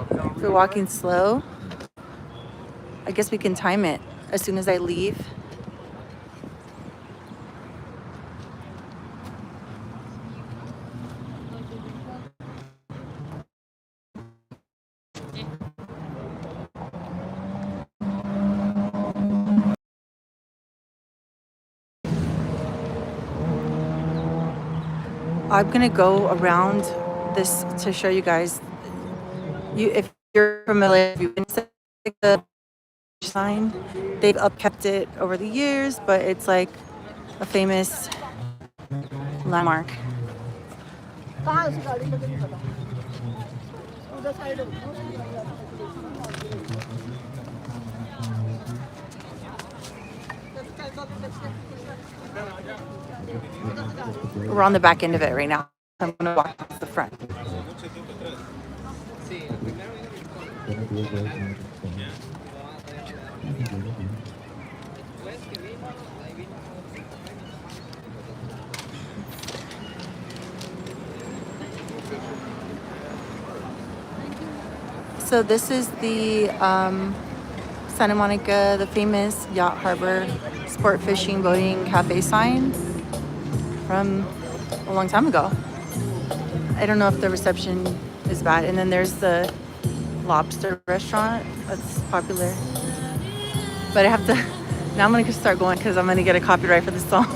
if we're walking slow, I guess we can time it as soon as I leave. I'm gonna go around this to show you guys. If you're familiar, if you've been to the sign, they've upkept it over the years, but it's like a famous landmark. We're on the back end of it right now. I'm gonna walk to the front. So this is the Santa Monica, the famous yacht harbor, sport fishing, boating, cafe sign from a long time ago. I don't know if the reception is bad. And then there's the lobster restaurant that's popular. But I have to, now I'm gonna start going because I'm gonna get a copyright for this song.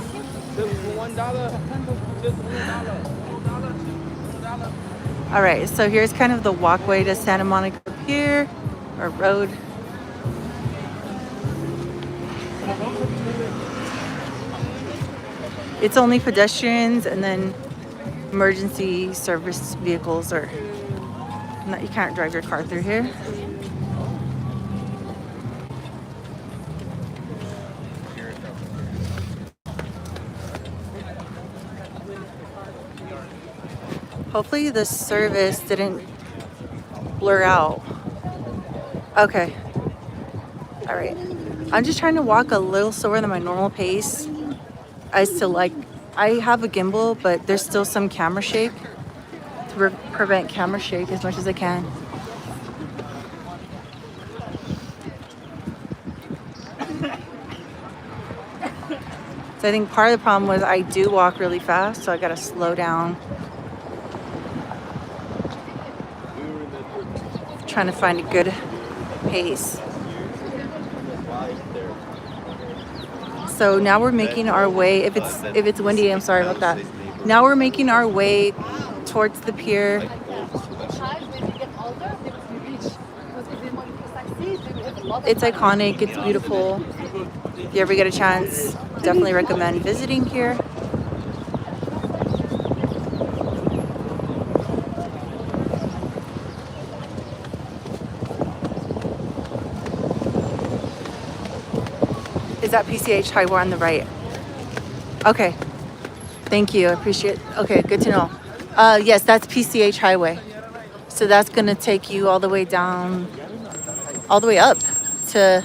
All right, so here's kind of the walkway to Santa Monica Pier, or road. It's only pedestrians and then emergency service vehicles, or not, you can't drive your car through here. Hopefully the service didn't blur out. Okay. All right. I'm just trying to walk a little slower than my normal pace. I have a gimbal, but there's still some camera shake to prevent camera shake as much as I can. So I think part of the problem was I do walk really fast, so I gotta slow down. Trying to find a good pace. So now we're making our way, if it's windy, I'm sorry about that. Now we're making our way towards the pier. It's iconic, it's beautiful. If you ever get a chance, definitely recommend visiting here. Is that PCH Highway on the right? Okay. Thank you. I appreciate it. Okay, good to know. Yes, that's PCH Highway. So that's going to take you all the way down, all the way up to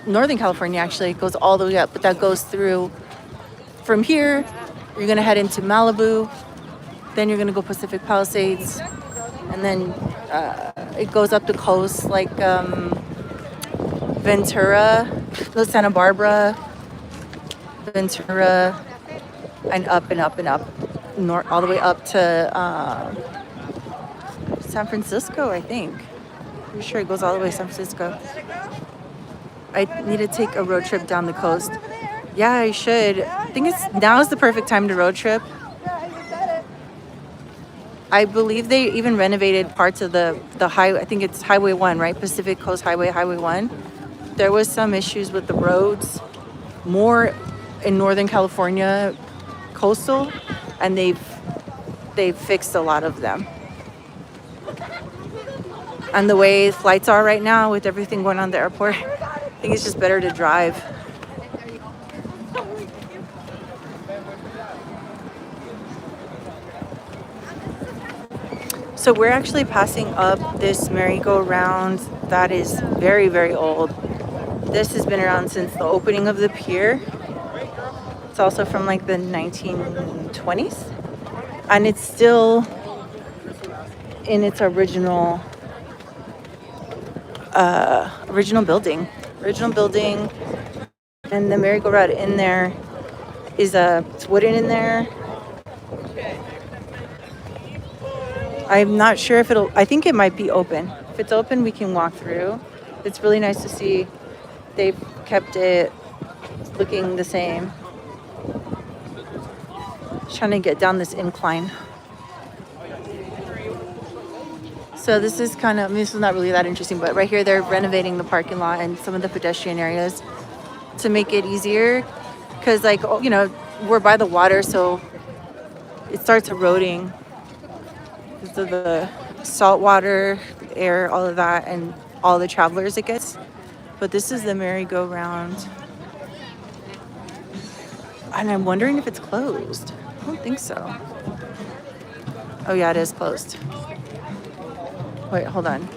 Northern California, actually. It goes all the way up, but that goes through from here. You're going to head into Malibu. Then you're going to go Pacific Palisades. And then it goes up the coast like Ventura, Santa Barbara, Ventura, and up and up and up, north, all the way up to San Francisco, I think. Pretty sure it goes all the way to San Francisco. I need to take a road trip down the coast. Yeah, I should. I think now is the perfect time to road trip. I believe they even renovated parts of the highway. I think it's Highway 1, right? Pacific Coast Highway, Highway 1. There was some issues with the roads, more in Northern California coastal, and they've fixed a lot of them. And the way flights are right now with everything going on at the airport, I think it's just better to drive. So we're actually passing up this merry-go-round that is very, very old. This has been around since the opening of the pier. It's also from like the 1920s. And it's still in its original building. And the merry-go-round in there is it's wooden in there. I'm not sure if I think it might be open. If it's open, we can walk through. It's really nice to see they've kept it looking the same. Just trying to get down this incline. So this is this is not really that interesting, but right here they're renovating the parking lot and some of the pedestrian areas to make it easier. Because we're by the water, so it starts eroding. Because of the salt water, the air, all of that, and all the travelers it gets. But this is the merry-go-round. And I'm wondering if it's closed. I don't think so. Oh yeah, it is closed. Wait, hold on.